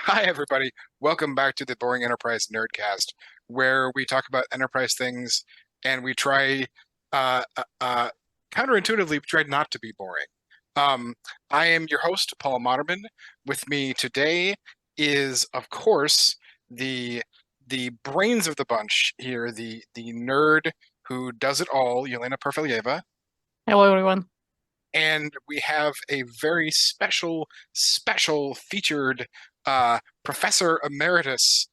Hi, everybody. Welcome back to the Boring Enterprise Nerdcast, where we talk about enterprise things and we try, uh, uh, uh, counterintuitively, we try not to be boring. Um, I am your host, Paul Moderman. With me today is, of course, the the brains of the bunch here, the nerd who does it all, Yelena Perfilieva. Hello, everyone. And we have a very special featured professor emeritus,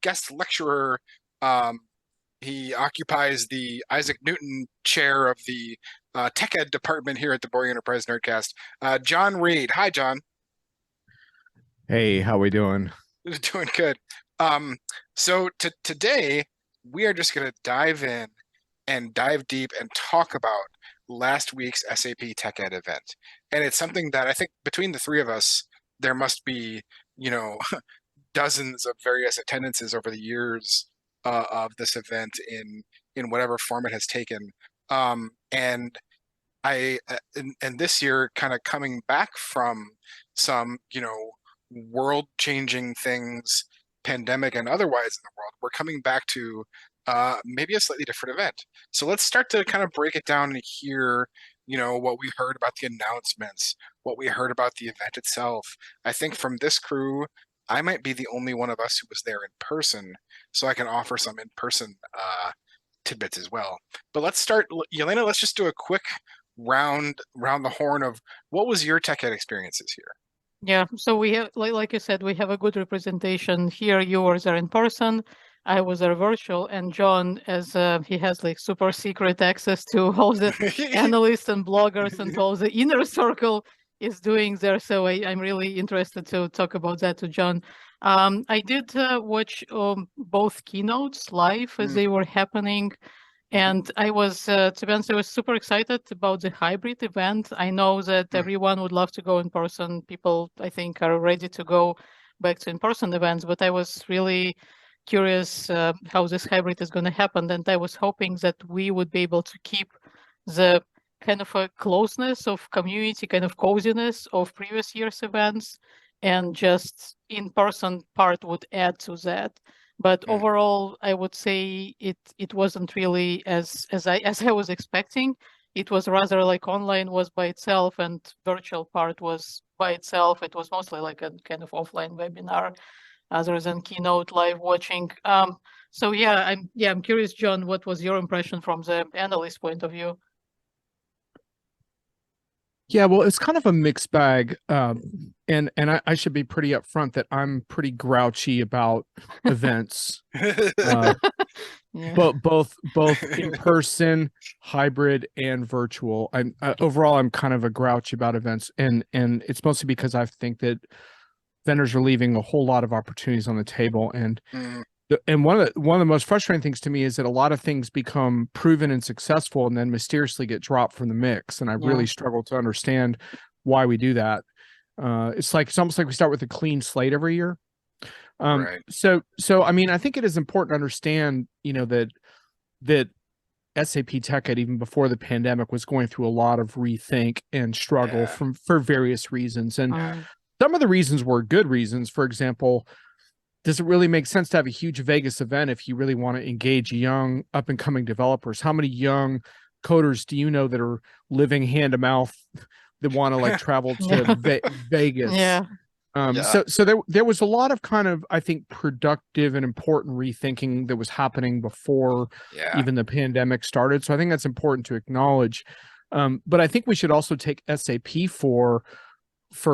guest lecturer. Um, he occupies the Isaac Newton chair of the TechEd department here at the Boring Enterprise Nerdcast. Jon Reed. Hi, John. Hey, how we doing? Doing good. Um, so today we are just going to dive in and dive deep and talk about last week's SAP TechEd event. And it's something that I think between the three of us, there must be, you know, dozens of various attendances over the years of this event in whatever form it has taken. And and this year, kind of coming back from some, world-changing things, pandemic and otherwise in the world, we're coming back to maybe a slightly different event. So let's start to kind of break it down and hear, what we heard about the announcements, what we heard about the event itself. I think from this crew, I might be the only one of us who was there in person, so I can offer some in-person tidbits as well. But let's start, Yelena, let's just do a quick round the horn of what was your tech ed experiences here? Yeah, so we have, like you said, we have a good representation here. Yours are in person. I was there virtual, and John, as he has like super secret access to all the analysts and bloggers and all the inner circle is doing there. So I'm really interested to talk about that to John. I did watch both keynotes live as Mm, they were happening. mhm, And I was, to be honest, I was super excited about the hybrid event. I know that mm. everyone would love to go in person. People, I think, are ready to go back to in-person events, but I was really curious how this hybrid is going to happen. And I was hoping that we would be able to keep the kind of a closeness of community, kind of coziness of previous year's events, and just in-person part would add to that. But Mm. overall, I would say it wasn't really as I was expecting. It was rather like online was by itself and virtual part was by itself. It was mostly like a kind of offline webinar other than keynote live watching. So I'm curious, John, what was your impression from the analyst point of view? Yeah, well, it's kind of a mixed bag. And I should be pretty upfront that I'm pretty grouchy about events. Uh, Yeah. but both in person, hybrid, and virtual. I'm overall I'm kind of a grouchy about events, and it's mostly because I think that vendors are leaving a whole lot of opportunities on the table, Mm, and one of the most frustrating things to me is that a lot of things become proven and successful and then mysteriously get dropped from the mix, and I Yeah. really struggle to understand why we do that. It's almost like we start with a clean slate every year. right. So I mean, I think it is important to understand, that SAP TechEd, even before the pandemic, was going through a lot of rethink and struggle Yeah. for various reasons, and Mm, some of the reasons were good reasons. For example, does it really make sense to have a huge Vegas event if you really want to engage young up and coming developers? How many young coders do you know that are living hand to mouth that want to like travel to yeah. Vegas? Yeah. Yeah. So there was a lot of kind of, I think, productive and important rethinking that was happening before Yeah. even the pandemic started. So I think that's important to acknowledge. But I think we should also take SAP for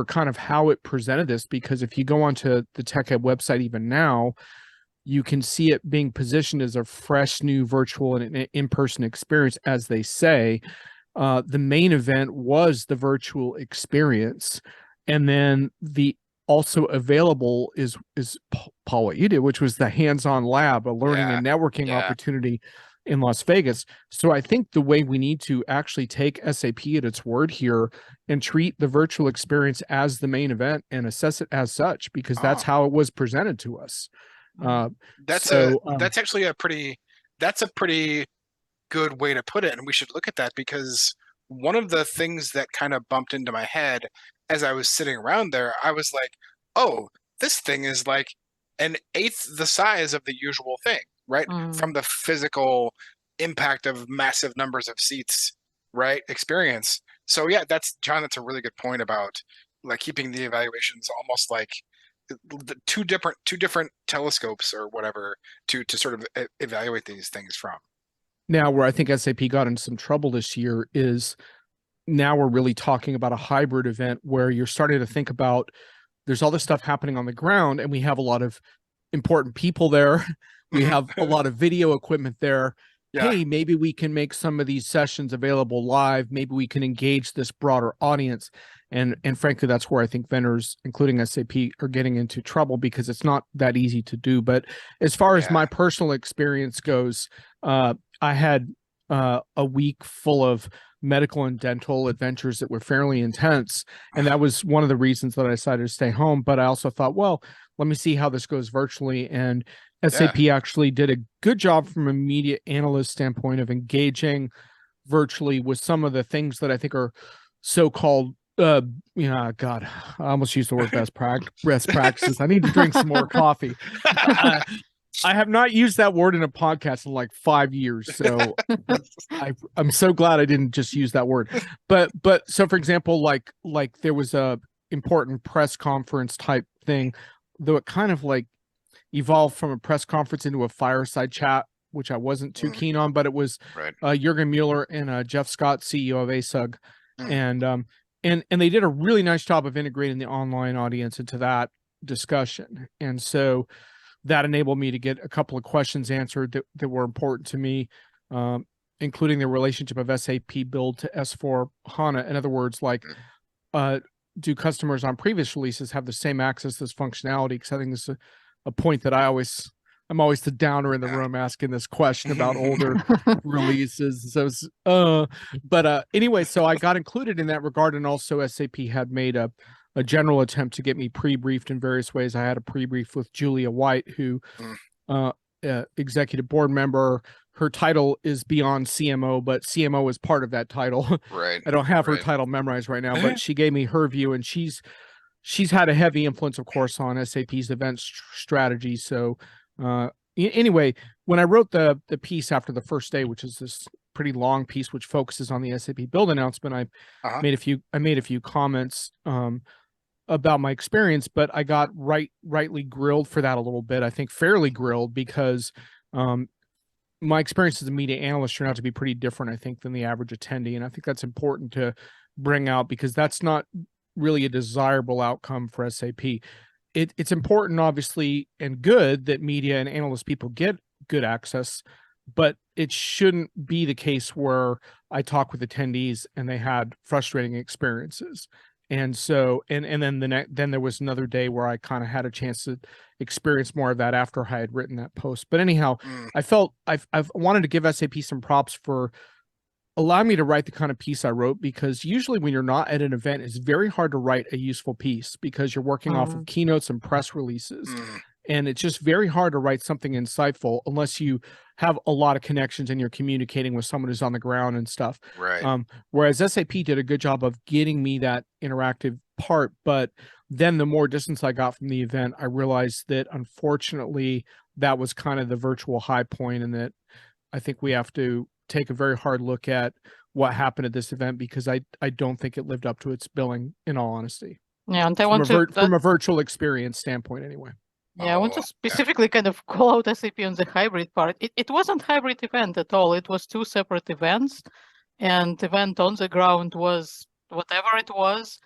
kind of how it presented this, because if you go onto the TechEd website even now, you can see it being positioned as a fresh new virtual and in-person experience, as they say. The main event was the virtual experience, and then the also available is Paul, what you did, which was the hands-on lab, a learning Yeah. and networking Yeah. opportunity in Las Vegas. So I think the way we need to actually take SAP at its word here and treat the virtual experience as the main event and assess it as such, because that's Oh, how it was presented to us. Mm. Uh, that's a so that's actually a pretty good way to put it, and we should look at that because one of the things that kind of bumped into my head as I was sitting around there, I was like, "Oh, this thing is like an eighth the size of the usual thing, right? From the physical impact of massive numbers of seats, right? Experience. So yeah, John, that's a really good point about like keeping the evaluations almost like the two different telescopes or whatever to sort of evaluate these things from. Now, where I think SAP got into some trouble this year is now we're really talking about a hybrid event where you're starting to think about there's all this stuff happening on the ground and we have a lot of important people there. We have a lot of video equipment there. Yeah. Hey, maybe we can make some of these sessions available live. Maybe we can engage this broader audience. And frankly, that's where I think vendors, including SAP, are getting into trouble because it's not that easy to do. But as far as my personal experience goes, I had a week full of medical and dental adventures that were fairly intense. And that was one of the reasons that I decided to stay home. But I also thought, well, let me see how this goes virtually. And SAP actually did a good job from a media analyst standpoint of engaging virtually with some of the things that I think are so-called, God, I almost used the word best practices. I need to drink some more coffee. I have not used that word in a podcast in like 5 years. So I'm so glad I didn't just use that word. But so for example, like there was a important press conference type thing, though it kind of like evolved from a press conference into a fireside chat, which I wasn't too keen on, but it was Jürgen Mueller and Jeff Scott, CEO of ASUG. And they did a really nice job of integrating the online audience into that discussion. And so that enabled me to get a couple of questions answered that were important to me, including the relationship of SAP Build to S4 HANA. In other words, like, do customers on previous releases have the same access to this functionality? Because I think this is a point that I'm always the downer in the room asking this question about older releases. So, anyway, so I got included in that regard. And also SAP had made a general attempt to get me pre-briefed in various ways. I had a pre-brief with Julia White, who executive board member. Her title is beyond CMO, but CMO is part of that title. Right. I don't have her title memorized right now, but she gave me her view, and she's had a heavy influence, of course, on SAP's event strategy. So anyway, when I wrote the piece after the first day, which is this pretty long piece which focuses on the SAP Build announcement, I made a few comments about my experience, but I got rightly grilled for that a little bit. I think fairly grilled because my experience as a media analyst turned out to be pretty different, I think, than the average attendee. And I think that's important to bring out because that's not really a desirable outcome for SAP. It's important, obviously, and good that media and analyst people get good access, but it shouldn't be the case where I talk with attendees and they had frustrating experiences. And so, and then there was another day where I kind of had a chance to experience more of that after I had written that post. But anyhow, I felt I've wanted to give SAP some props for allowing me to write the kind of piece I wrote, because usually when you're not at an event, it's very hard to write a useful piece because you're working off of keynotes and press releases. And it's just very hard to write something insightful unless you have a lot of connections and you're communicating with someone who's on the ground and stuff. Right. Whereas SAP did a good job of getting me that interactive part. But then the more distance I got from the event, I realized that unfortunately that was kind of the virtual high point, and that I think we have to take a very hard look at what happened at this event, because I don't think it lived up to its billing, in all honesty. Yeah, and I want to from a virtual experience standpoint anyway. Yeah, I want to specifically kind of call out SAP on the hybrid part. It wasn't hybrid event at all. It was two separate events, and the event on the ground was whatever it was,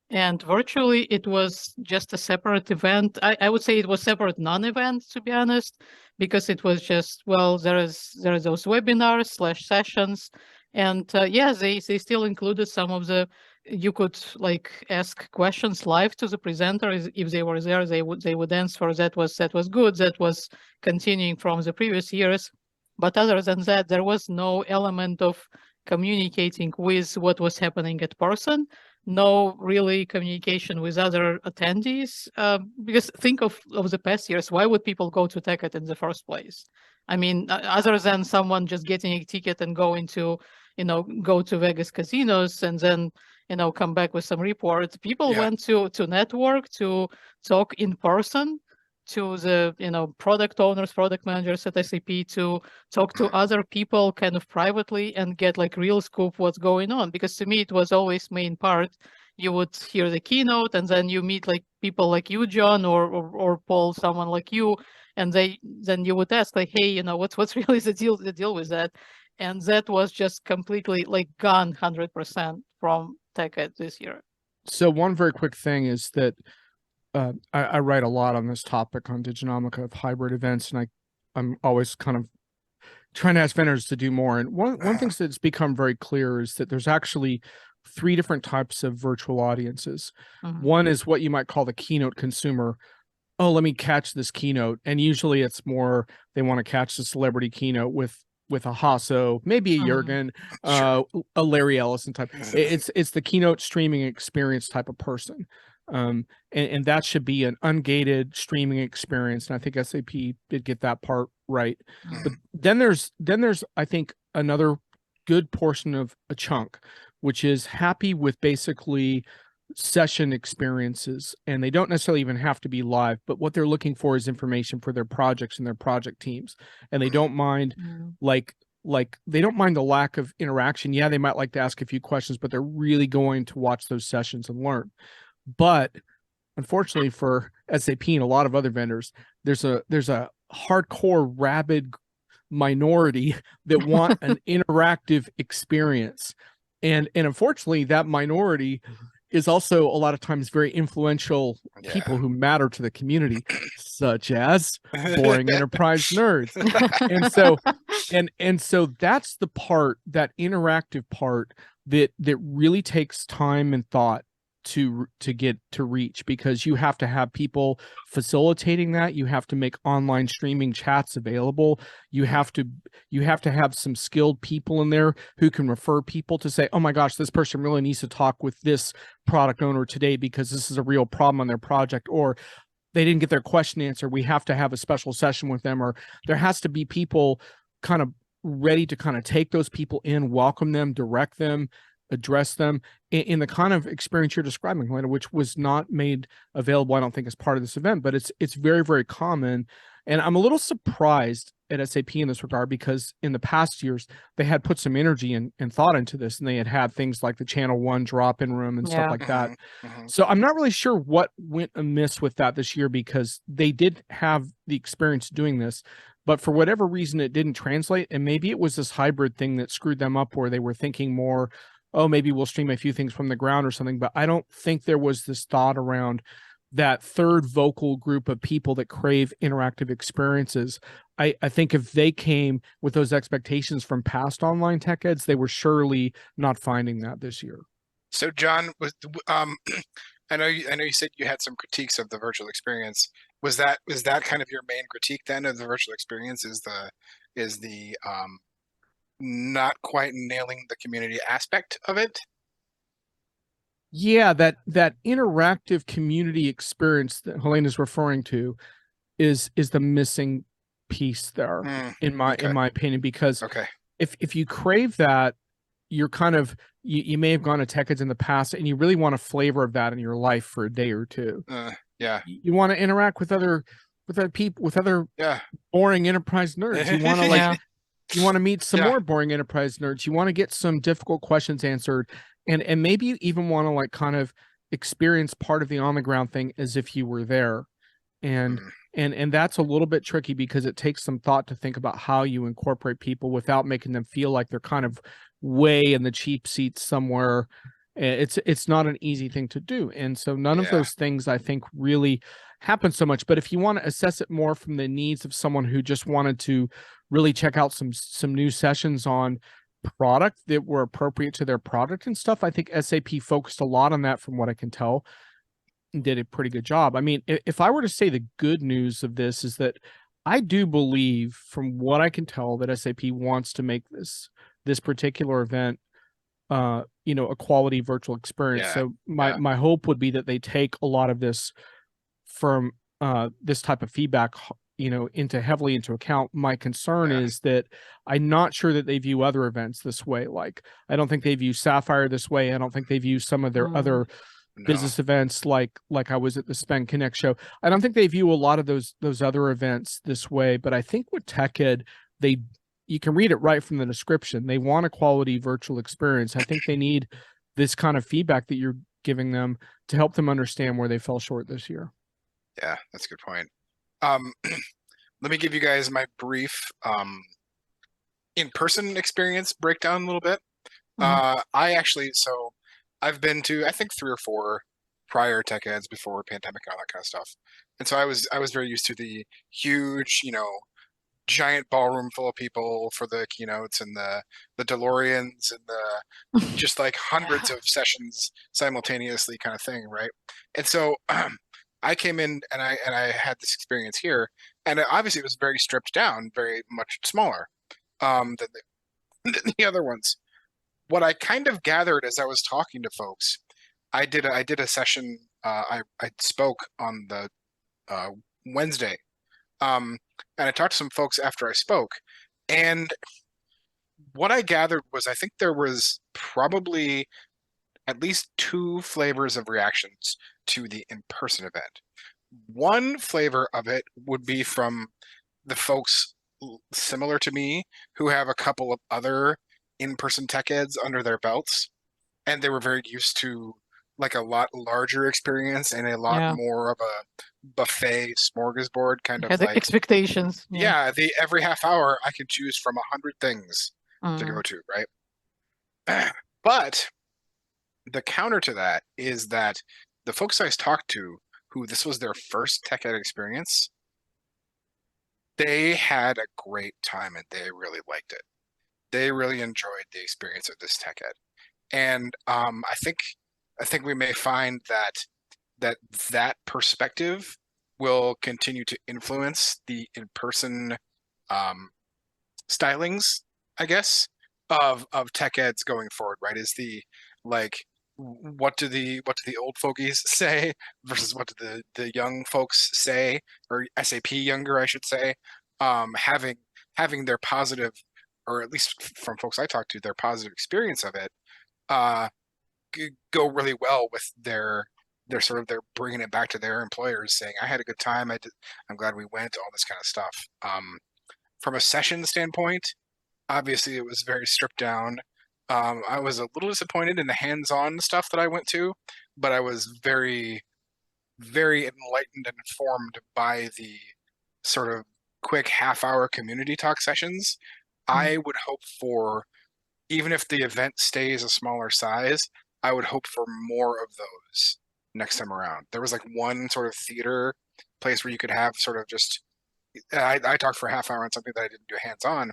and virtually it was just a separate event. I would say it was separate non-event, to be honest, because it was just, well, there is those webinars / sessions, and they still included some of the, you could like ask questions live to the presenters if they were there. They would answer. That was good. That was continuing from the previous years. But other than that, there was no element of communicating with what was happening at person. No really communication with other attendees. Because think of the past years. Why would people go to TechEd in the first place? I mean, other than someone just getting a ticket and going to go to Vegas casinos and then, come back with some reports. People went to network, to talk in person to the, product owners, product managers at SAP, to talk to other people kind of privately and get like real scoop what's going on. Because to me, it was always main part. You would hear the keynote and then you meet like people like you, John, or Paul, someone like you, and then you would ask like, hey, what's really the deal with that? And that was just completely like gone 100% from TechEd this year. So one very quick thing is that I write a lot on this topic on Diginomica of hybrid events, and I'm always kind of trying to ask vendors to do more. And one thing that's become very clear is that there's actually 3 different types of virtual audiences. One is what you might call the keynote consumer. Oh, let me catch this keynote. And usually it's more, they want to catch the celebrity keynote with a Hasso, maybe a Jürgen, a Larry Ellison type. It's the keynote streaming experience type of person. And that should be an ungated streaming experience. And I think SAP did get that part right. But then there's, I think, another good portion of a chunk, which is happy with basically session experiences, and they don't necessarily even have to be live, but what they're looking for is information for their projects and their project teams. And they don't mind like they don't mind the lack of interaction. Yeah, they might like to ask a few questions, but they're really going to watch those sessions and learn. But unfortunately for SAP and a lot of other vendors, there's a hardcore rabid minority that want an interactive experience. And unfortunately, that minority is also a lot of times very influential people who matter to the community, such as boring enterprise nerds. And so that's the part, that interactive part that really takes time and thought to get to reach, because you have to have people facilitating that. You have to make online streaming chats available. You have to have some skilled people in there who can refer people to say, oh my gosh, this person really needs to talk with this product owner today because this is a real problem on their project, or they didn't get their question answered. We have to have a special session with them, or there has to be people kind of ready to kind of take those people in, welcome them, direct them, address them in the kind of experience you're describing, Helena, which was not made available, I don't think, as part of this event, but it's very, very common. And I'm a little surprised at SAP in this regard, because in the past years, they had put some energy and thought into this, and they had things like the Channel 1 drop-in room and stuff like that. So I'm not really sure what went amiss with that this year, because they did have the experience doing this, but for whatever reason, it didn't translate. And maybe it was this hybrid thing that screwed them up, where they were thinking more, oh, maybe we'll stream a few things from the ground or something. But I don't think there was this thought around that third vocal group of people that crave interactive experiences. I think if they came with those expectations from past online tech eds, they were surely not finding that this year. So John, I know you said you had some critiques of the virtual experience. Was that kind of your main critique then of the virtual experience? Is the not quite nailing the community aspect of it? Yeah, that interactive community experience that Helena is referring to is the missing piece there, in my opinion, because if you crave that, you're kind of you may have gone to TechEds in the past and you really want a flavor of that in your life for a day or two. You want to interact with other people, with other boring enterprise nerds. You want to you want to meet some more boring enterprise nerds. You want to get some difficult questions answered. And maybe you even want to kind of experience part of the on the ground thing as if you were there. And that's a little bit tricky, because it takes some thought to think about how you incorporate people without making them feel like they're kind of way in the cheap seats somewhere. It's not an easy thing to do. And so none of those things, I think, really happen so much. But if you want to assess it more from the needs of someone who just wanted to really check out some new sessions on product that were appropriate to their product and stuff, I think SAP focused a lot on that, from what I can tell, and did a pretty good job. I mean, if I were to say the good news of this is that I do believe, from what I can tell, that SAP wants to make this particular event a quality virtual experience. So my hope would be that they take a lot of this from this type of feedback, heavily into account. My concern Yeah. is that I'm not sure that they view other events this way. Like, I don't think they view Sapphire this way. I don't think they view some of their other No. business events like I was at the Spend Connect show. I don't think they view a lot of those other events this way. But I think with TechEd, you can read it right from the description. They want a quality virtual experience. I think they need this kind of feedback that you're giving them to help them understand where they fell short this year. Yeah, that's a good point. Let me give you guys my brief in-person experience breakdown a little bit. I've been to, I think, 3 or 4 prior tech eds before pandemic and all that kind of stuff. And so I was very used to the huge, giant ballroom full of people for the keynotes and the DeLoreans and the just like hundreds of sessions simultaneously kind of thing, right? And so I came in and I had this experience here, and obviously it was very stripped down, very much smaller than the other ones. What I kind of gathered as I was talking to folks, I did a session. I spoke on the Wednesday, and I talked to some folks after I spoke, and what I gathered was I think there was probably at least 2 flavors of reactions to the in-person event. One flavor of it would be from the folks similar to me who have a couple of other in-person tech eds under their belts, and they were very used to like a lot larger experience and a lot more of a buffet smorgasbord kind of like expectations. Every half hour I can choose from 100 things to go to, right? But the counter to that is that the folks I talked to who this was their first tech ed experience, they had a great time and they really liked it. They really enjoyed the experience of this tech ed. And I think we may find that perspective will continue to influence the in-person stylings, I guess, of tech eds going forward, right? Is the like what do the old fogies say versus what do the young folks say, or SAP younger, I should say, having their positive, or at least from folks I talked to, their positive experience of it go really well with their bringing it back to their employers, saying I had a good time, I'm glad we went, all this kind of stuff. From a session standpoint, obviously it was very stripped down. I was a little disappointed in the hands-on stuff that I went to, but I was very, very enlightened and informed by the sort of quick half-hour community talk sessions. I would hope for, even if the event stays a smaller size, I would hope for more of those next time around. There was like one sort of theater place where you could have sort of just, I talked for a half hour on something that I didn't do hands-on,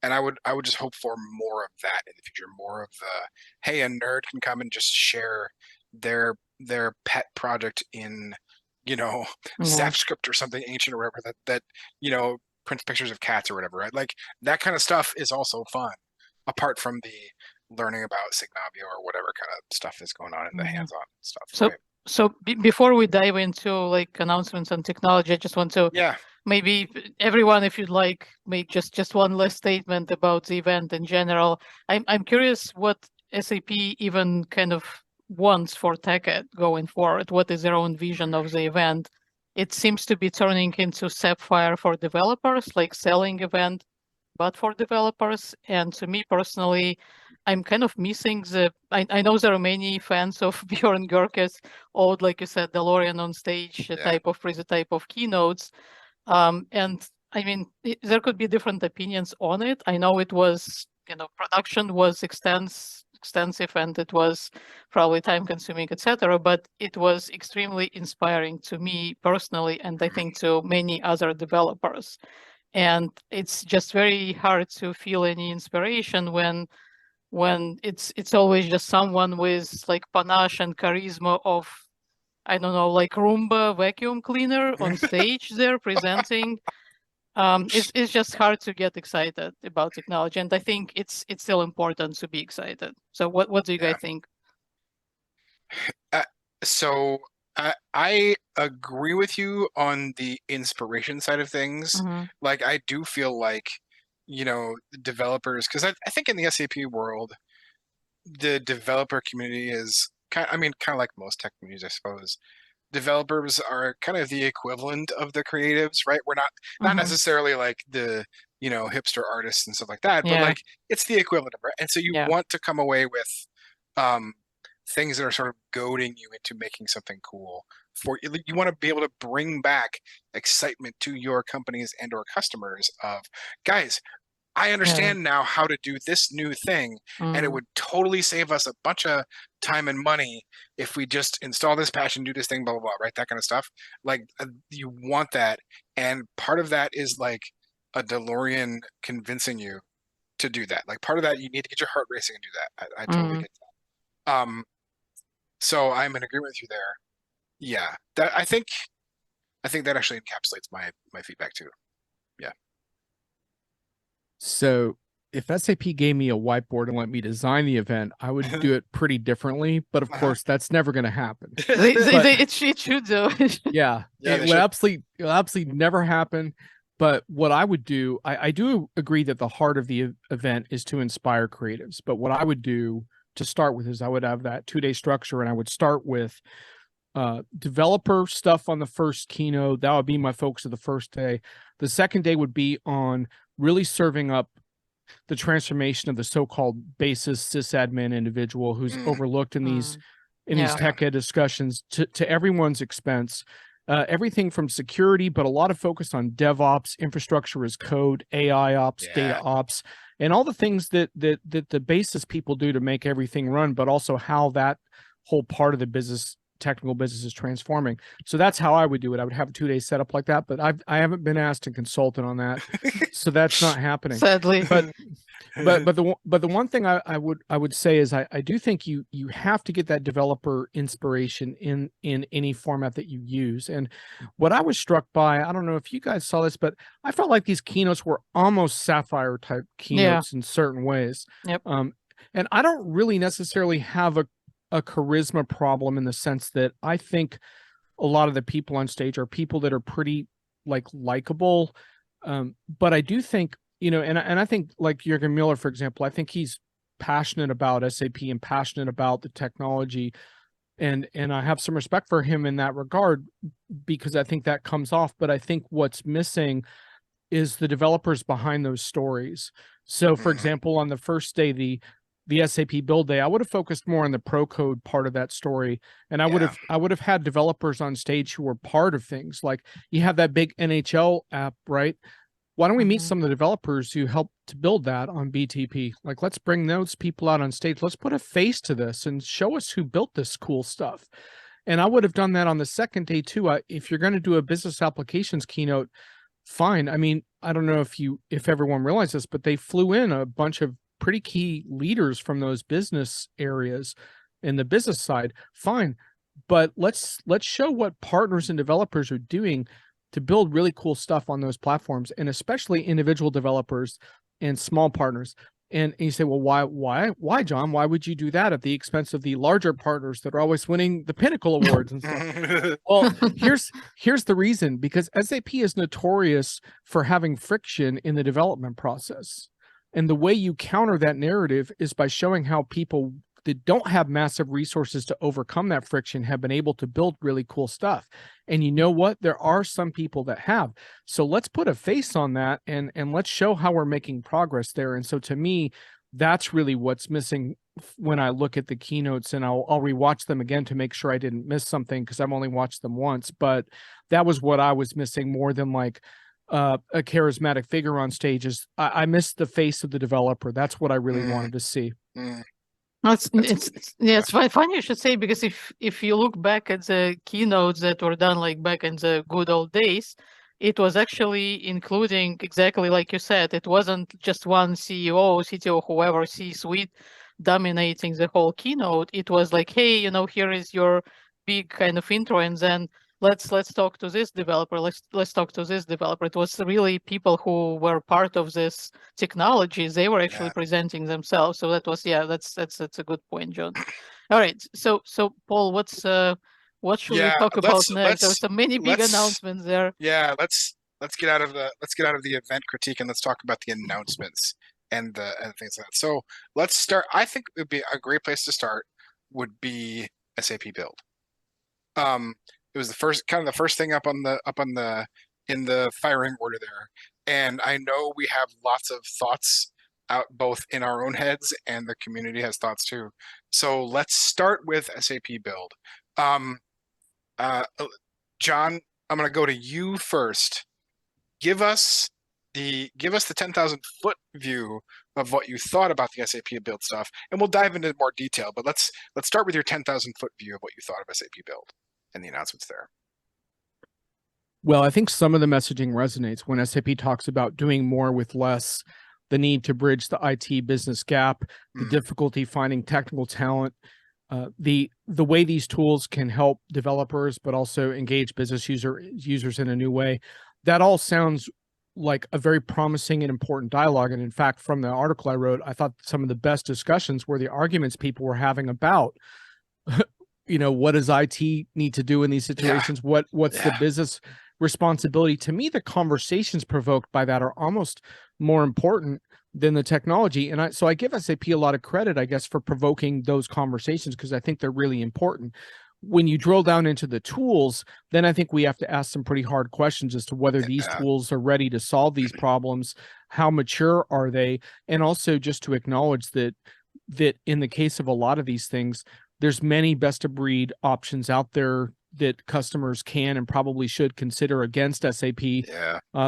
and I would just hope for more of that in the future, more of the, hey, a nerd can come and just share their pet project in, SAP script or something ancient or whatever that prints pictures of cats or whatever, right? Like that kind of stuff is also fun, apart from the learning about Signavio or whatever kind of stuff is going on in the hands-on stuff. So, right? Before we dive into like announcements and technology, I just want to maybe everyone, if you'd like, make just one last statement about the event in general. I'm curious what SAP even kind of wants for TechEd going forward. What is their own vision of the event? It seems to be turning into Sapphire for developers, like selling event, but for developers. And to me personally, I'm kind of missing I know there are many fans of Bjorn Görke's old, like you said, DeLorean on stage type of keynotes. And I mean, there could be different opinions on it. I know it was, production was extensive and it was probably time consuming, etc. But it was extremely inspiring to me personally, and I think to many other developers. And it's just very hard to feel any inspiration when it's always just someone with like panache and charisma of, I don't know, like Roomba vacuum cleaner on stage there presenting. It's just hard to get excited about technology, and I think it's still important to be excited. So what do you guys think? So I agree with you on the inspiration side of things. Mhm. Like, I do feel like, the developers, because I think in the SAP world, the developer community is kind of like most tech communities, I suppose. Developers are kind of the equivalent of the creatives, right? We're not Mhm. necessarily like the, hipster artists and stuff like that, but Yeah. like it's the equivalent of, right? And so you Yeah. want to come away with things that are sort of goading you into making something cool for you. You want to be able to bring back excitement to your companies and or customers of, guys, I Yeah. understand now how to do this new thing, and it Mm. would totally save us a bunch of time and money if we just install this patch and do this thing, blah, blah, blah, right? That kind of stuff. Like, you want that. And part of that is like a DeLorean convincing you to do that. Like, part of that, you need to get your heart racing and do that. I totally Mm. get that. So I'm in agreement with you there. Yeah, that I think that actually encapsulates my feedback too. Yeah. So if SAP gave me a whiteboard and let me design the event, I would do it pretty differently. But of course, that's never going to happen. But It should though. yeah, Yeah, it they would should. absolutely never happen. But what I would do, I do agree that the heart of the event is to inspire creatives. But what I would do to start with is I would have that 2-day structure, and I would start with developer stuff on the first keynote. That would be my focus of the first day. The second day would be on really serving up the transformation of the so-called basis sysadmin individual who's overlooked in these Yeah. tech ed discussions to everyone's expense. Everything from security, but a lot of focus on DevOps, infrastructure as code, AI ops, data ops, and all the things that the basis people do to make everything run, but also how that whole part of the technical business is transforming. So that's how I would do it. I would have a 2-day setup like that, but I haven't been asked to consultant on that, so that's not happening. Sadly. But the one thing I would say is I do think you have to get that developer inspiration in any format that you use. And what I was struck by, I don't know if you guys saw this, but I felt like these keynotes were almost Sapphire type keynotes in certain ways. Yep. And I don't really necessarily have a charisma problem in the sense that I think a lot of the people on stage are people that are pretty likable. But I do think, and I think like Jürgen Mueller, for example, I think he's passionate about SAP and passionate about the technology. And I have some respect for him in that regard because I think that comes off. But I think what's missing is the developers behind those stories. So for example, on the first day, the SAP Build Day, I would have focused more on the pro code part of that story, and I would have had developers on stage who were part of things. Like you have that big NHL app, right? Why don't we meet some of the developers who helped to build that on BTP? Like, let's bring those people out on stage. Let's put a face to this and show us who built this cool stuff. And I would have done that on the second day too. If you're going to do a business applications keynote, fine. I mean, I don't know if everyone realized this, but they flew in a bunch of pretty key leaders from those business areas in the business side. Fine. But let's show what partners and developers are doing to build really cool stuff on those platforms, and especially individual developers and small partners. And you say, well, why, John? Why would you do that at the expense of the larger partners that are always winning the Pinnacle Awards and stuff? Well, here's the reason, because SAP is notorious for having friction in the development process. And the way you counter that narrative is by showing how people that don't have massive resources to overcome that friction have been able to build really cool stuff. And you know what? There are some people that have. So let's put a face on that and let's show how we're making progress there. And so to me, that's really what's missing when I look at the keynotes, and I'll rewatch them again to make sure I didn't miss something because I've only watched them once. But that was what I was missing more than like a charismatic figure on stage. Is I missed the face of the developer. That's what I really wanted to see. It's funny you should say, because if you look back at the keynotes that were done like back in the good old days, it was actually including exactly like you said. It wasn't just one CEO, CTO, whoever, C-suite dominating the whole keynote. It was like, hey, here is your big kind of intro, and then let's talk to this developer. Let's talk to this developer. It was really people who were part of this technology. They were actually presenting themselves. So that was that's a good point, John. All right. So Paul, What should we Yeah, talk about next? There's so many big let's announcements there. yeah, let's get out of the event critique and let's talk about the announcements and things like that. So let's start. I think it would be a great place to start would be SAP Build. It was the first thing up on the in the firing order there, and I know we have lots of thoughts out both in our own heads and the community has thoughts too. So let's start with SAP Build. Uh, John, I'm going to go to you first. Give us the 10,000 foot view of what you thought about the SAP Build stuff, and we'll dive into more detail. But let's start with your 10,000 foot view of what you thought of SAP Build and the announcements there. Well, I think some of the messaging resonates when SAP talks about doing more with less, the need to bridge the IT business gap, the difficulty finding technical talent, the way these tools can help developers, but also engage business users in a new way. That all sounds like a very promising and important dialogue. And in fact, from the article I wrote, I thought some of the best discussions were the arguments people were having about, what does IT need to do in these situations? What's the business responsibility? To me, the conversations provoked by that are almost more important than the technology. And so I give SAP a lot of credit, I guess, for provoking those conversations, because I think they're really important. When you drill down into the tools, then I think we have to ask some pretty hard questions as to whether these tools are ready to solve these problems, how mature are they, and also just to acknowledge that in the case of a lot of these things, there's many best of breed options out there that customers can and probably should consider against SAP.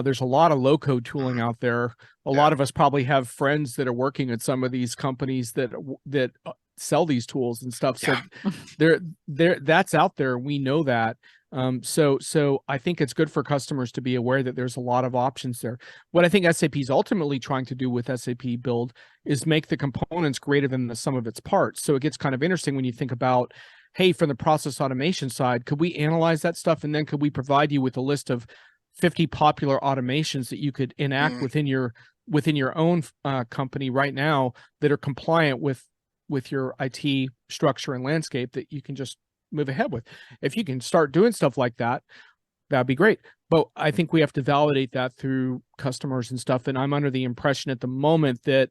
There's a lot of low-code tooling out there. A lot of us probably have friends that are working at some of these companies that sell these tools and stuff. So that's out there. We know that. So I think it's good for customers to be aware that there's a lot of options there. What I think SAP is ultimately trying to do with SAP Build is make the components greater than the sum of its parts. So it gets kind of interesting when you think about, hey, from the process automation side, could we analyze that stuff? And then could we provide you with a list of 50 popular automations that you could enact within your own company right now that are compliant with your IT structure and landscape that you can just move ahead with? If you can start doing stuff like that, that'd be great. But I think we have to validate that through customers and stuff. And I'm under the impression at the moment that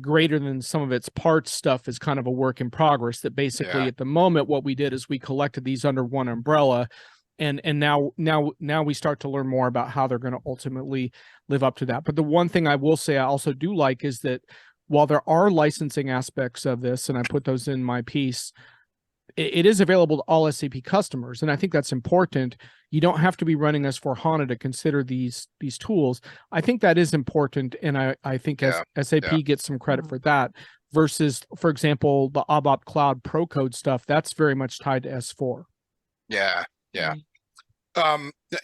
greater than some of its parts stuff is kind of a work in progress, that basically at the moment, what we did is we collected these under one umbrella. And now we start to learn more about how they're going to ultimately live up to that. But the one thing I will say I also do like is that while there are licensing aspects of this, and I put those in my piece, it is available to all SAP customers. And I think that's important. You don't have to be running S/4HANA to consider these tools. I think that is important. And I think SAP gets some credit for that versus, for example, the ABAP Cloud Pro Code stuff. That's very much tied to S4. Yeah.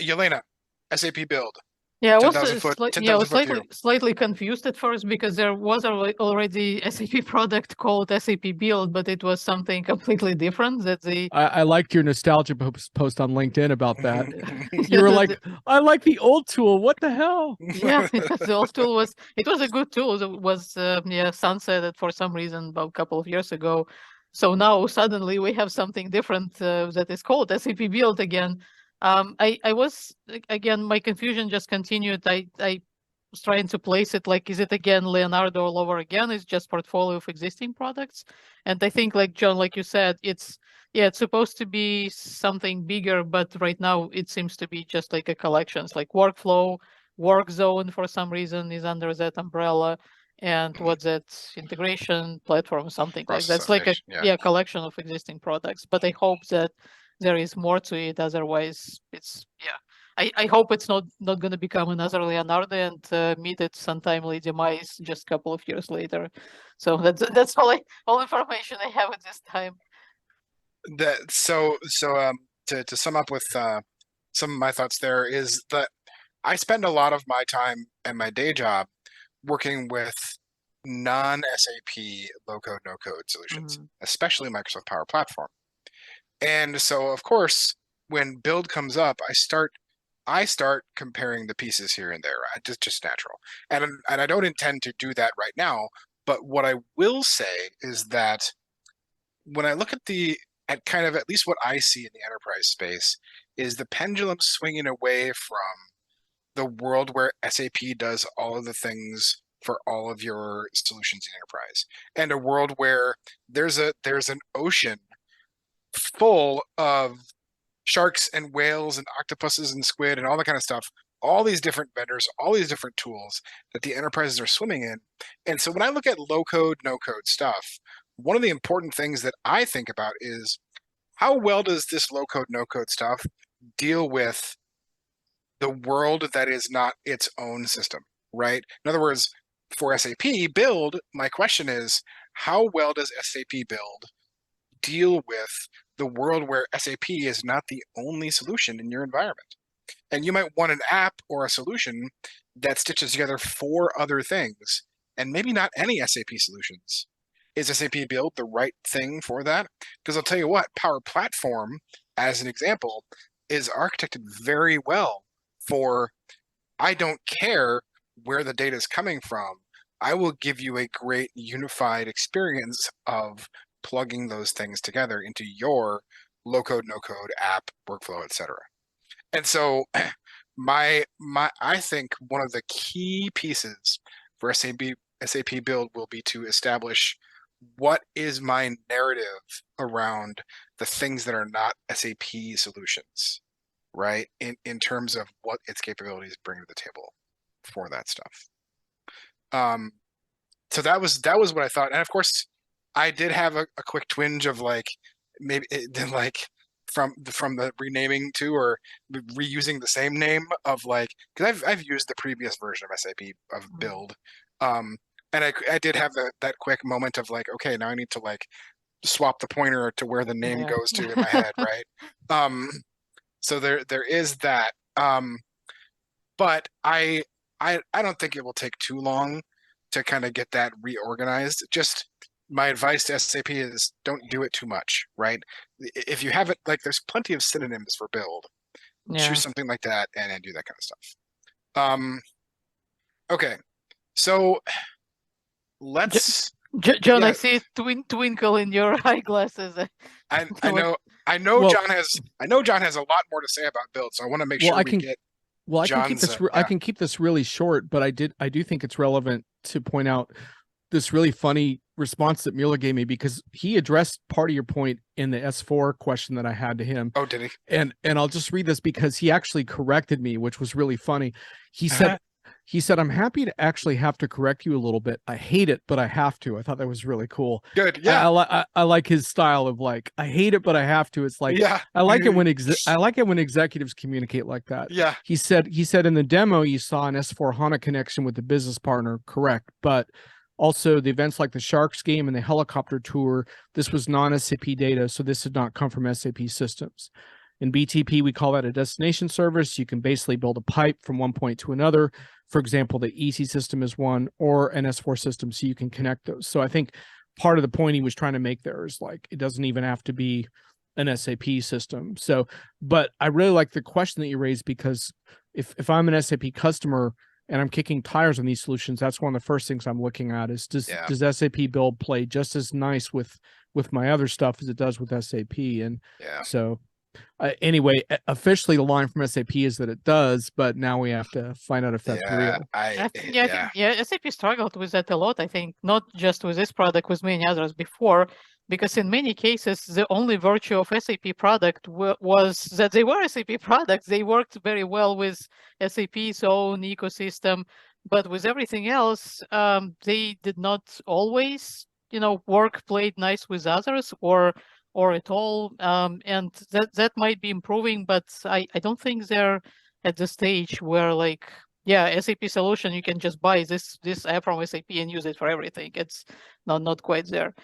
Yelena, SAP Build. Yeah, I was slightly confused at first because there was already SAP product called SAP Build, but it was something completely different. I liked your nostalgia post on LinkedIn about that. You were like, I like the old tool. What the hell? Yeah, the old tool was a good tool. It was sunsetted for some reason about a couple of years ago. So now suddenly we have something different that is called SAP Build again. I was, again, my confusion just continued. I was trying to place it like, is it again Leonardo all over again? It's just portfolio of existing products. And I think, like John, like you said, it's supposed to be something bigger, but right now it seems to be just like a collection. It's like workflow, work zone for some reason is under that umbrella. And what's that, integration platform, something like that's like a collection of existing products. But I hope that there is more to it. Otherwise, it's I hope it's not going to become another Leonardo and meet its untimely demise just a couple of years later. So that's all information I have at this time. To sum up with some of my thoughts there is that I spend a lot of my time at my day job working with non-SAP low-code, no-code solutions, especially Microsoft Power Platform. And so, of course, when Build comes up, I start comparing the pieces here and there. Just natural. And I don't intend to do that right now. But what I will say is that when I look at the at kind of at least what I see in the enterprise space is the pendulum swinging away from the world where SAP does all of the things for all of your solutions in enterprise, and a world where there's an ocean full of sharks and whales and octopuses and squid and all that kind of stuff, all these different vendors, all these different tools that the enterprises are swimming in. And so when I look at low code, no code stuff, one of the important things that I think about is how well does this low code, no code stuff deal with the world that is not its own system, right? In other words, for SAP Build, my question is, how well does SAP Build deal with the world where SAP is not the only solution in your environment? And you might want an app or a solution that stitches together 4 other things, and maybe not any SAP solutions. Is SAP Build the right thing for that? Because I'll tell you what, Power Platform, as an example, is architected very well for, I don't care where the data is coming from. I will give you a great unified experience of plugging those things together into your low code, no code app, workflow, etc. And so I think one of the key pieces for SAP Build will be to establish what is my narrative around the things that are not SAP solutions, right? In terms of what its capabilities bring to the table for that stuff. So that was what I thought. And of course, I did have a quick twinge of like, maybe like from the renaming too, or reusing the same name of like, because I've used the previous version of SAP of Build. And I did have that quick moment of like, okay, now I need to like swap the pointer to where the name goes to in my head, right? So there is that. But I don't think it will take too long to kind of get that reorganized. Just my advice to SAP is don't do it too much, right? If you have it, like there's plenty of synonyms for Build. Choose something like that and do that kind of stuff. Okay, so let's. John, I see twinkle in your eyeglasses. I know Well, Jon has a lot more to say about Build, so I want to make sure we get. Well, I John's, can keep this. I can keep this really short, but I do think it's relevant to point out this really funny response that Mueller gave me, because he addressed part of your point in the S4 question that I had to him. Oh, did he? And I'll just read this because he actually corrected me, which was really funny. He said, I'm happy to actually have to correct you a little bit. I hate it, but I have to. I thought that was really cool. Good. Yeah. I like his style of like, I hate it, but I have to. It's like, yeah. I like it when executives communicate like that. Yeah. He said in the demo, you saw an S4 HANA connection with the business partner. Correct. But also the events like the Sharks game and the helicopter tour, this was non-SAP data. So this did not come from SAP systems. In BTP, we call that a destination service. You can basically build a pipe from one point to another. For example, the EC system is one, or an S4 system, so you can connect those. So I think part of the point he was trying to make there is like, it doesn't even have to be an SAP system. So, but I really like the question that you raised, because if I'm an SAP customer and I'm kicking tires on these solutions, that's one of the first things I'm looking at is does SAP Build play just as nice with my other stuff as it does with SAP? And so anyway, officially the line from SAP is that it does, but now we have to find out if that's real. I think SAP struggled with that a lot. I think not just with this product, with many others before, because in many cases, the only virtue of SAP product was that they were SAP products. They worked very well with SAP's own ecosystem, but with everything else, they did not always, played nice with others or at all, and that might be improving, but I don't think they're at the stage where like, SAP solution, you can just buy this app from SAP and use it for everything. It's not quite there.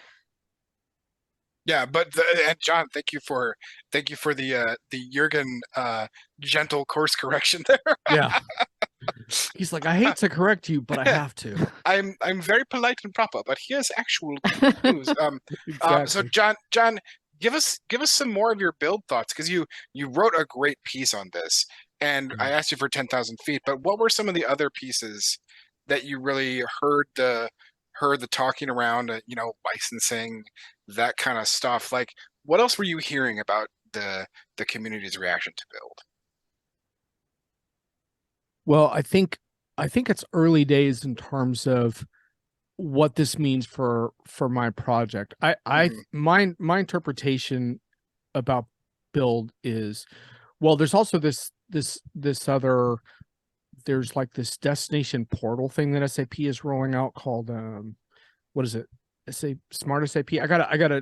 Yeah, but and Jon, thank you for the Jurgen gentle course correction there. Yeah. He's like, I hate to correct you, but I have to. I'm very polite and proper, but here's actual news. Exactly. So Jon, give us some more of your Build thoughts, because you wrote a great piece on this, and I asked you for 10,000 feet. But what were some of the other pieces that you really heard the talking around? Licensing, that kind of stuff. Like, what else were you hearing about the community's reaction to Build? Well, I think it's early days in terms of what this means for my project. My interpretation about Build is, well, there's also this other, there's like this destination portal thing that SAP is rolling out called what is it? Smart SAP.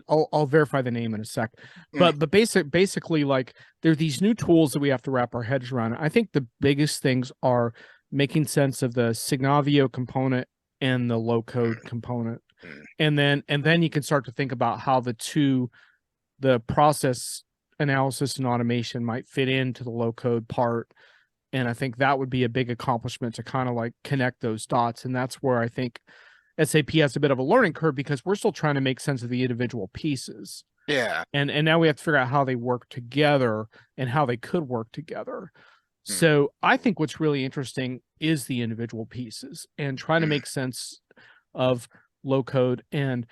I'll verify the name in a sec. But basically, like, there are these new tools that we have to wrap our heads around. I think the biggest things are making sense of the Signavio component and the low code component. And then you can start to think about how the process analysis and automation might fit into the low code part. And I think that would be a big accomplishment to kind of like connect those dots. And that's where I think SAP has a bit of a learning curve, because we're still trying to make sense of the individual pieces. Yeah. And now we have to figure out how they work together and how they could work together. So I think what's really interesting is the individual pieces and trying to make sense of low code. And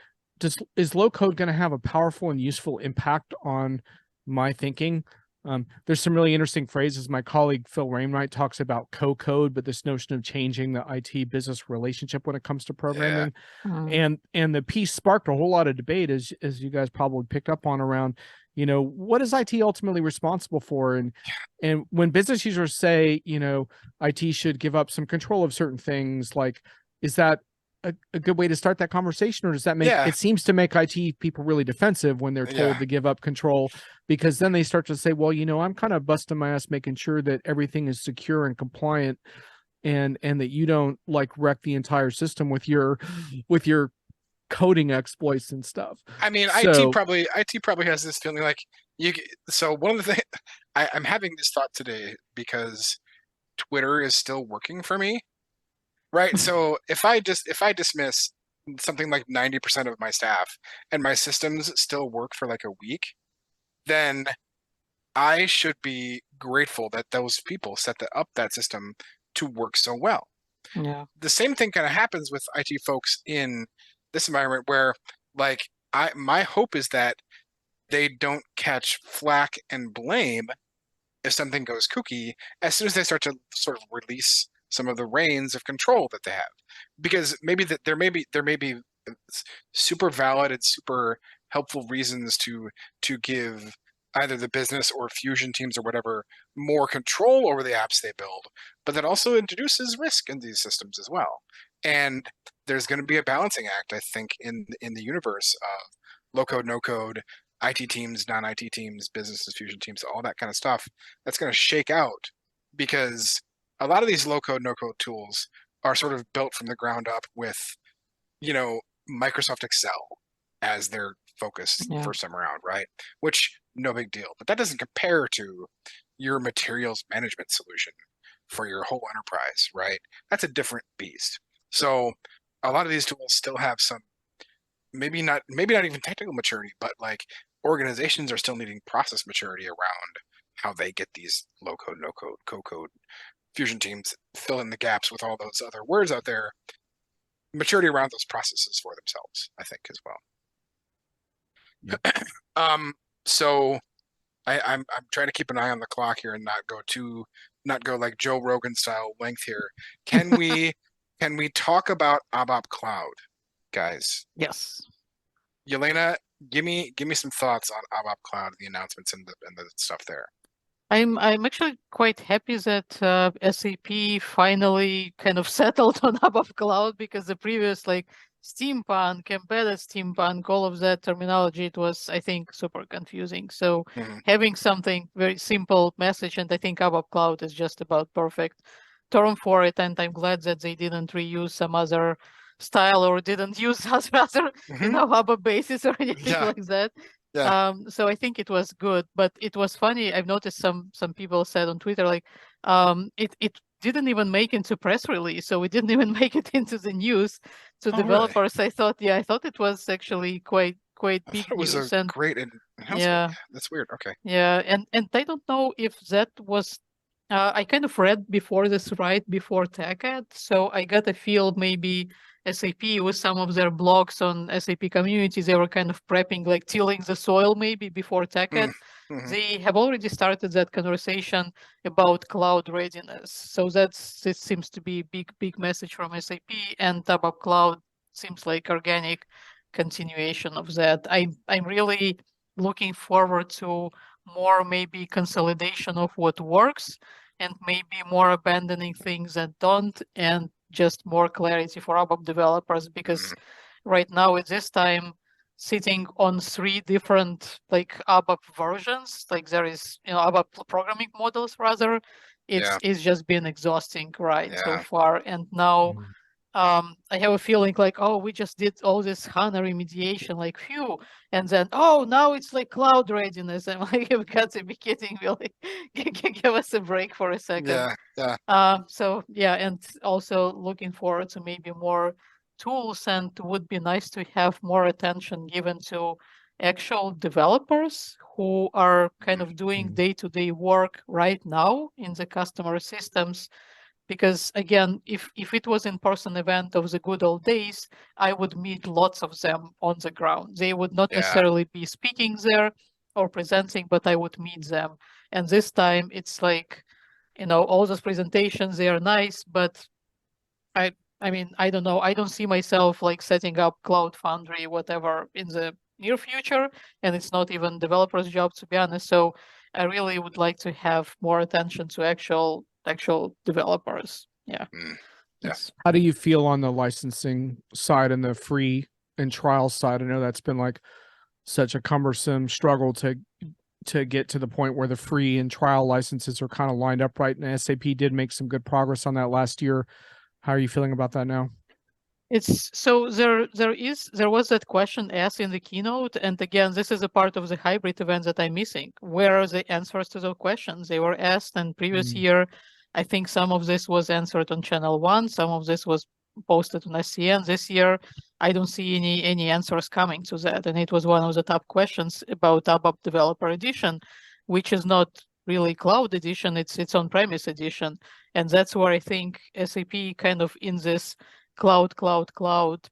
is low code going to have a powerful and useful impact on my thinking? There's some really interesting phrases. My colleague Phil Wainwright talks about co-code, but this notion of changing the IT business relationship when it comes to programming. And the piece sparked a whole lot of debate, as you guys probably picked up on, around, what is IT ultimately responsible for? And when business users say, IT should give up some control of certain things, like, is that a good way to start that conversation, or does that make it seems to make IT people really defensive when they're told to give up control, because then they start to say, well, I'm kind of busting my ass making sure that everything is secure and compliant, and that you don't like wreck the entire system with your coding exploits and stuff. I mean, IT probably has this feeling like so one of the things I'm having this thought today because Twitter is still working for me. Right. So if I dismiss something like 90% of my staff and my systems still work for like a week, then I should be grateful that those people set up that system to work so well. Yeah. The same thing kind of happens with IT folks in this environment, where like my hope is that they don't catch flack and blame if something goes kooky as soon as they start to sort of release some of the reins of control that they have, because maybe that there may be super valid and super helpful reasons to give either the business or fusion teams or whatever more control over the apps they build, but that also introduces risk in these systems as well. And there's going to be a balancing act, I think, in the universe of low code, no code, IT teams, non-IT teams, businesses, fusion teams, all that kind of stuff that's going to shake out, because a lot of these low-code, no-code tools are sort of built from the ground up with, Microsoft Excel as their focus first time around, right? Which, no big deal. But that doesn't compare to your materials management solution for your whole enterprise, right? That's a different beast. So a lot of these tools still have some, maybe not even technical maturity, but like organizations are still needing process maturity around how they get these low-code, no-code, co-code fusion teams, fill in the gaps with all those other words out there, maturity around those processes for themselves, I think, as well. So I'm trying to keep an eye on the clock here and not go like Joe Rogan style length here. Can we talk about ABAP Cloud, guys? Yes. Yelena, give me some thoughts on ABAP Cloud, the announcements and the stuff there. I'm actually quite happy that SAP finally kind of settled on ABAP Cloud, because the previous like steampunk, embedded steampunk, all of that terminology, it was, I think, super confusing. So having something very simple message, and I think ABAP Cloud is just about perfect term for it. And I'm glad that they didn't reuse some other style or didn't use other ABAP basis or anything like that. So I think it was good, but it was funny. I've noticed some people said on Twitter, like, it didn't even make into press release, so it didn't even make it into the news to developers. Really? I thought it was actually quite big news. It was a great announcement. That's weird. Okay. Yeah, and I don't know if that was. I kind of read before this, right before TechEd, so I got a feel maybe SAP with some of their blogs on SAP communities. They were kind of prepping, like tilling the soil maybe before TechEd. Mm-hmm. They have already started that conversation about cloud readiness. So this seems to be a big message from SAP, and ABAP Cloud seems like organic continuation of that. I'm really looking forward to more maybe consolidation of what works and maybe more abandoning things that don't, and just more clarity for ABAP developers, because right now at this time, sitting on 3 different like ABAP versions, like there is, ABAP programming models rather, it's just been exhausting so far. And now I have a feeling like, oh, we just did all this HANA remediation, like phew, and then now it's like cloud readiness. I'm like, you've got to be kidding me! Like, give us a break for a second. So yeah, and also looking forward to maybe more tools, and would be nice to have more attention given to actual developers who are kind of doing day-to-day work right now in the customer systems. Because again, if it was in-person event of the good old days, I would meet lots of them on the ground. They would not necessarily be speaking there or presenting, but I would meet them. And this time it's like, all those presentations, they are nice, but I mean, I don't know. I don't see myself like setting up Cloud Foundry, whatever, in the near future. And it's not even developers' job, to be honest. So I really would like to have more attention to actual developers. Yes. How do you feel on the licensing side and the free and trial side? I know that's been like such a cumbersome struggle to get to the point where the free and trial licenses are kind of lined up right. And SAP did make some good progress on that last year. How are you feeling about that now? It's so there was that question asked in the keynote, and again, this is a part of the hybrid event that I'm missing. Where are the answers to those questions? They were asked, and previous year, I think some of this was answered on channel 1, some of this was posted on SCN. This year, I don't see any answers coming to that, and it was one of the top questions about ABAP Developer Edition, which is not really cloud edition, it's on-premise edition. And that's where I think SAP kind of in this cloud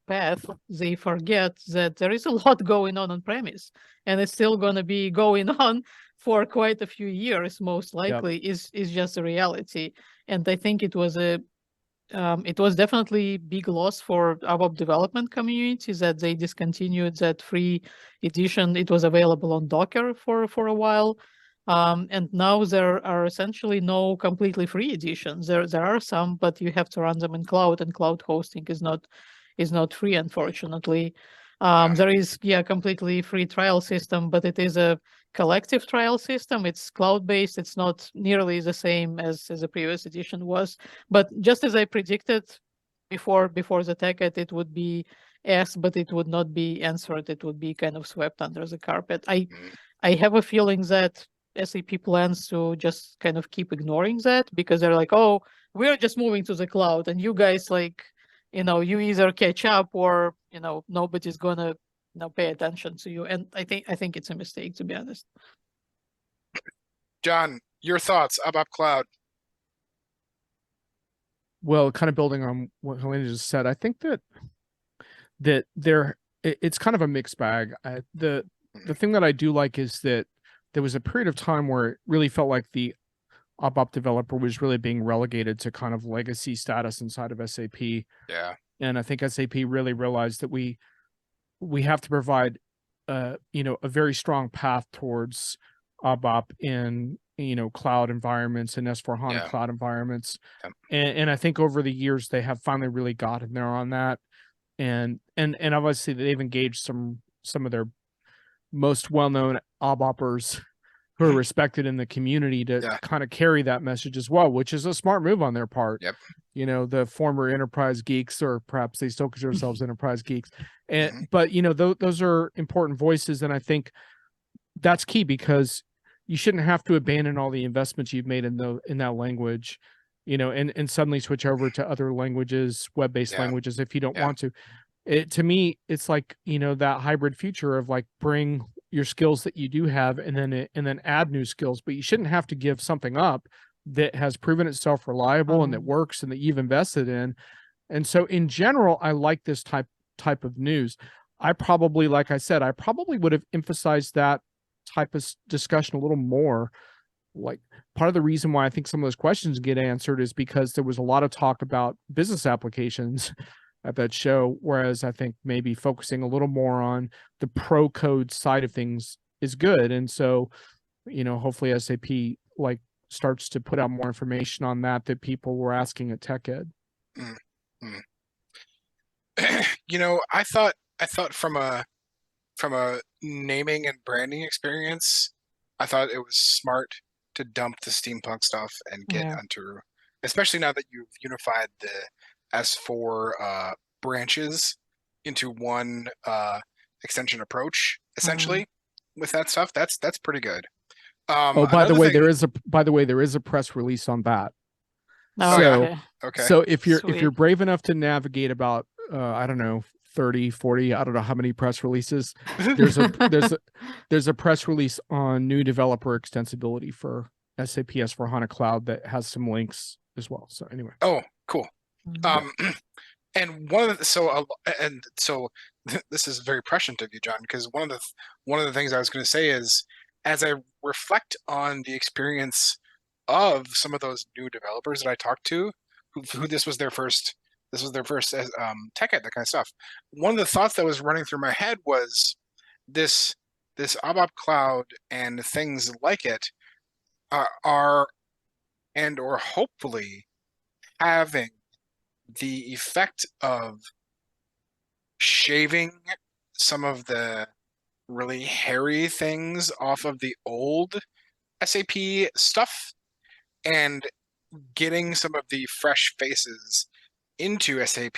path, they forget that there is a lot going on premise, and it's still going to be going on for quite a few years, most likely. Is just a reality. And I think it was definitely big loss for ABAP development community that they discontinued that free edition. It was available on Docker for a while. And now there are essentially no completely free editions. There are some, but you have to run them in cloud, and cloud hosting is not free, unfortunately. There is completely free trial system, but it is a collective trial system. It's cloud-based. It's not nearly the same as the previous edition was. But just as I predicted before the TechEd, it would be asked, but it would not be answered. It would be kind of swept under the carpet. I have a feeling that SAP plans to just kind of keep ignoring that, because they're like, oh, we're just moving to the cloud, and you guys, like, you either catch up or, nobody's gonna pay attention to you. And I think it's a mistake, to be honest. Jon, your thoughts about cloud? Well, kind of building on what Helena just said, I think that it's kind of a mixed bag. The thing that I do like is that there was a period of time where it really felt like the ABAP developer was really being relegated to kind of legacy status inside of SAP. Yeah. And I think SAP really realized that we have to provide a very strong path towards ABAP in cloud environments and S/4HANA cloud environments. And I think over the years they have finally really gotten there on that. And obviously they've engaged some of their most well-known ABAPers who are respected in the community to kind of carry that message as well, which is a smart move on their part. The former enterprise geeks, or perhaps they still consider themselves enterprise geeks. And but those are important voices, and I think that's key, because you shouldn't have to abandon all the investments you've made in that language, and suddenly switch over to other languages, web-based languages, if you don't want to. To me, it's like, that hybrid future of like, bring your skills that you do have and then add new skills, but you shouldn't have to give something up that has proven itself reliable and that works and that you've invested in, And so in general, I like this type of news. I probably, like I said, I probably would have emphasized that type of discussion a little more. Like, part of the reason why I think some of those questions get answered is because there was a lot of talk about business applications at that show, whereas I think maybe focusing a little more on the pro code side of things is good. And so, hopefully SAP like starts to put out more information on that people were asking at TechEd. Mm-hmm. I thought from a naming and branding experience, I thought it was smart to dump the steampunk stuff and get onto, especially now that you've unified the S4 branches into one extension approach, essentially, with that stuff. That's pretty good. By the way, there is a press release on that. Oh, so, okay. So if you're brave enough to navigate about I don't know, 30, 40, I don't know how many press releases, there's a press release on new developer extensibility for SAP S/4HANA Cloud that has some links as well. So anyway. Oh, cool. And so this is very prescient of you, John, because one of the things I was going to say is, as I reflect on the experience of some of those new developers that I talked to, who this was their first TechEd, that kind of stuff. One of the thoughts that was running through my head was this ABAP Cloud and things like it are and or hopefully having the effect of shaving some of the really hairy things off of the old SAP stuff and getting some of the fresh faces into SAP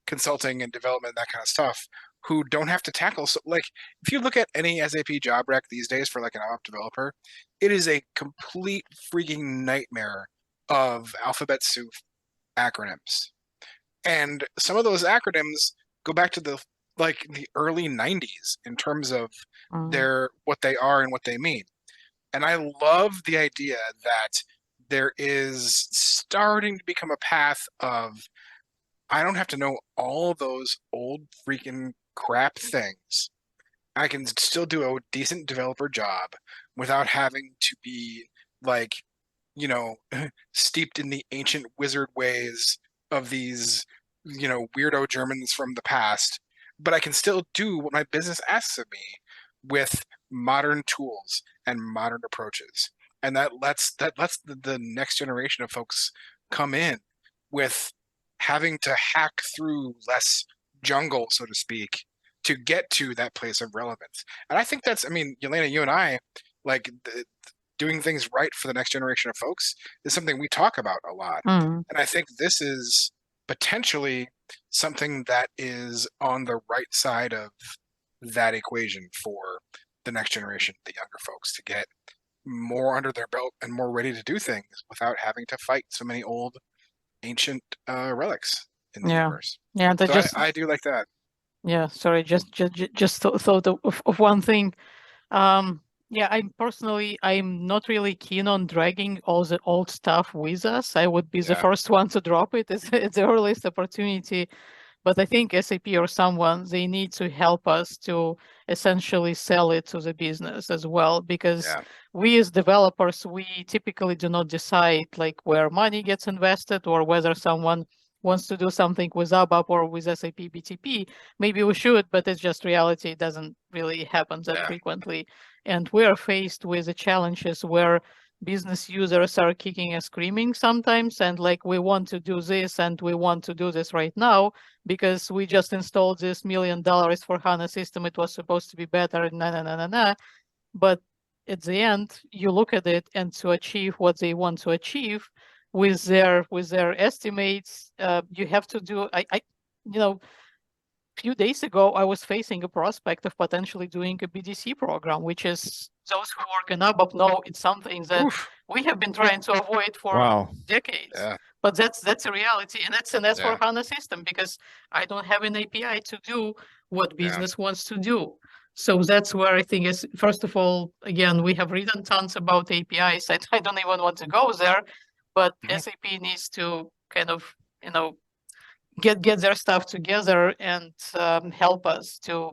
consulting and development, that kind of stuff, who don't have to tackle. So, like, if you look at any SAP job rec these days for like an ABAP developer, it is a complete freaking nightmare of alphabet soup acronyms. And some of those acronyms go back to the early 90s in terms of what they are and what they mean. And I love the idea that there is starting to become a path of, I don't have to know all those old freaking crap things. I can still do a decent developer job without having to be steeped in the ancient wizard ways of these, weirdo Germans from the past. But I can still do what my business asks of me with modern tools and modern approaches. And that lets the next generation of folks come in with having to hack through less jungle, so to speak, to get to that place of relevance. And I think that's, Yelena, you and I, doing things right for the next generation of folks is something we talk about a lot. And I think this is potentially something that is on the right side of that equation for the next generation, the younger folks, to get more under their belt and more ready to do things without having to fight so many old ancient relics in the universe. Yeah, so I do like that. Yeah, sorry, just thought of one thing. I'm not really keen on dragging all the old stuff with us. I would be the first one to drop it at the earliest opportunity. But I think SAP or someone, they need to help us to essentially sell it to the business as well, because we as developers, we typically do not decide where money gets invested or whether someone wants to do something with ABAP or with SAP BTP. Maybe we should, but it's just reality. It doesn't really happen that frequently. And we are faced with the challenges where business users are kicking and screaming sometimes, and we want to do this and we want to do this right now because we just installed this $1 million for HANA system. It was supposed to be better, But at the end, you look at it, and to achieve what they want to achieve with their estimates, you have to do. Few days ago, I was facing a prospect of potentially doing a BDC program, which is, those who work in ABAP know it's something that we have been trying to avoid for decades. But that's a reality, and that's an S/4HANA system, because I don't have an API to do what business wants to do. So that's where I think is, first of all, again, we have written tons about APIs. I don't even want to go there, but SAP needs to kind of, get their stuff together and help us to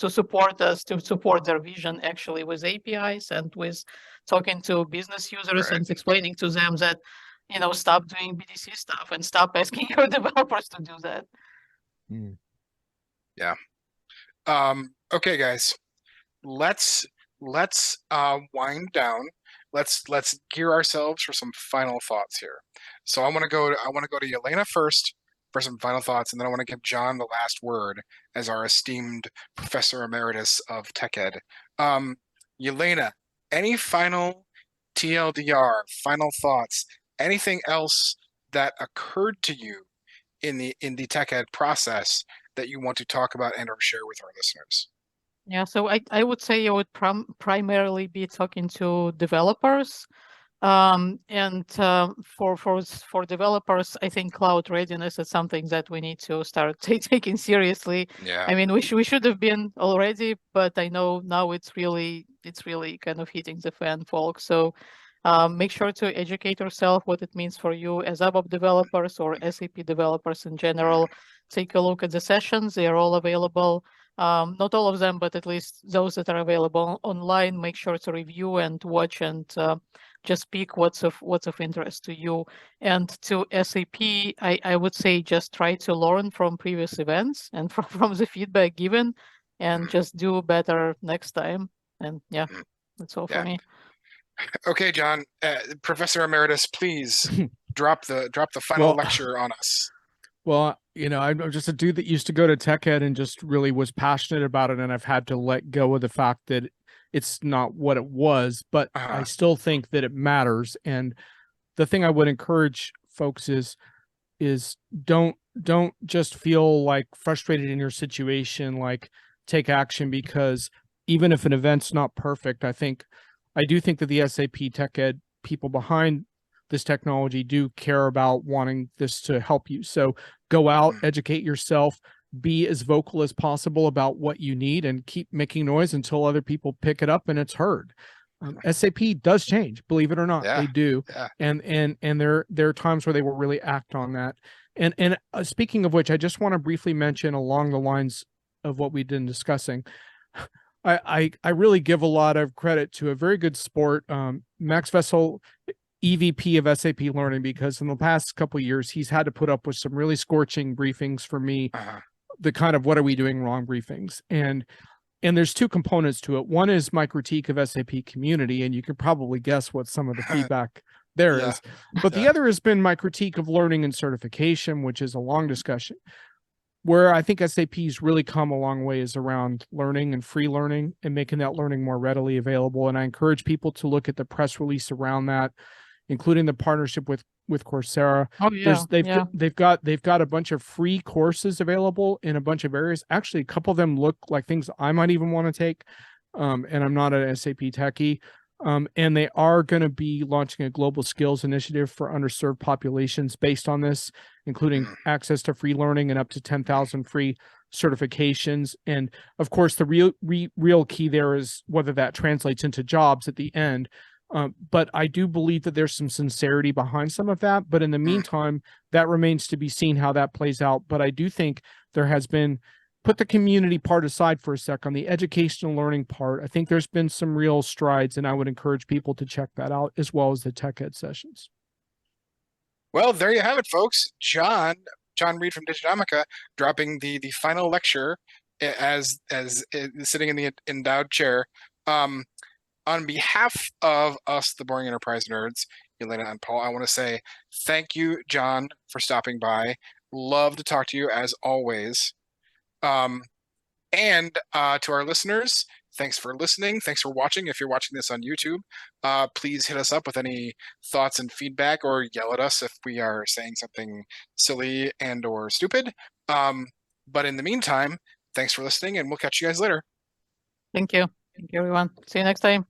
support their vision actually with APIs and with talking to business users Right. and explaining to them that, stop doing BDC stuff and stop asking your developers to do that. Yeah. Okay, guys, let's wind down. Let's gear ourselves for some final thoughts here. So I want to go to Yelena first for some final thoughts, and then I want to give Jon the last word as our esteemed Professor Emeritus of TechEd. Yelena, any final TLDR, final thoughts, anything else that occurred to you in the TechEd process that you want to talk about and or share with our listeners? Yeah, so I would say I would primarily be talking to developers. And for developers, I think cloud readiness is something that we need to start taking seriously. Yeah. I mean, we should have been already, but I know now it's really kind of hitting the fan, folks. So make sure to educate yourself what it means for you as ABAP developers or SAP developers in general. Take a look at the sessions; they are all available. Not all of them, but at least those that are available online. Make sure to review and watch and just pick what's of interest to you. And to SAP, I would say just try to learn from previous events and from the feedback given, and just do better next time. And yeah, that's all for me. Okay, Jon, Professor Emeritus, please drop the final lecture on us. Well, I'm just a dude that used to go to TechEd and just really was passionate about it, and I've had to let go of the fact that it's not what it was, but I still think that it matters. And the thing I would encourage folks is don't just feel like frustrated in your situation, like take action, because even if an event's not perfect, I do think that the SAP TechEd people behind this technology do care about wanting this to help you. So go out, educate yourself, be as vocal as possible about what you need, and keep making noise until other people pick it up and it's heard. SAP does change, believe it or not. They do. And there are times where they will really act on that. And speaking of which, I just want to briefly mention along the lines of what we've been discussing. I really give a lot of credit to a very good sport, Max Vessel, EVP of SAP Learning, because in the past couple of years, he's had to put up with some really scorching briefings for me, the kind of what are we doing wrong briefings. And there's two components to it. One is my critique of SAP community, and you can probably guess what some of the feedback there is. But the other has been my critique of learning and certification, which is a long discussion. Where I think SAP's really come a long way is around learning and free learning and making that learning more readily available. And I encourage people to look at the press release around that, including the partnership with Coursera. Oh yeah, they've got a bunch of free courses available in a bunch of areas. Actually, a couple of them look like things I might even want to take. And I'm not an SAP techie. And they are going to be launching a global skills initiative for underserved populations based on this, including access to free learning and up to 10,000 free certifications. And of course, the real key there is whether that translates into jobs at the end. But I do believe that there's some sincerity behind some of that. But in the meantime, that remains to be seen how that plays out. But I do think there has been, put the community part aside for a sec, on the educational learning part, I think there's been some real strides, and I would encourage people to check that out, as well as the TechEd sessions. Well, there you have it, folks. Jon Reed from Diginomica dropping the final lecture as sitting in the endowed chair. On behalf of us, the Boring Enterprise Nerds, Yelena and Paul, I want to say thank you, Jon, for stopping by. Love to talk to you as always. And to our listeners, thanks for listening. Thanks for watching. If you're watching this on YouTube, please hit us up with any thoughts and feedback, or yell at us if we are saying something silly and or stupid. But in the meantime, thanks for listening, and we'll catch you guys later. Thank you. Thank you, everyone. See you next time.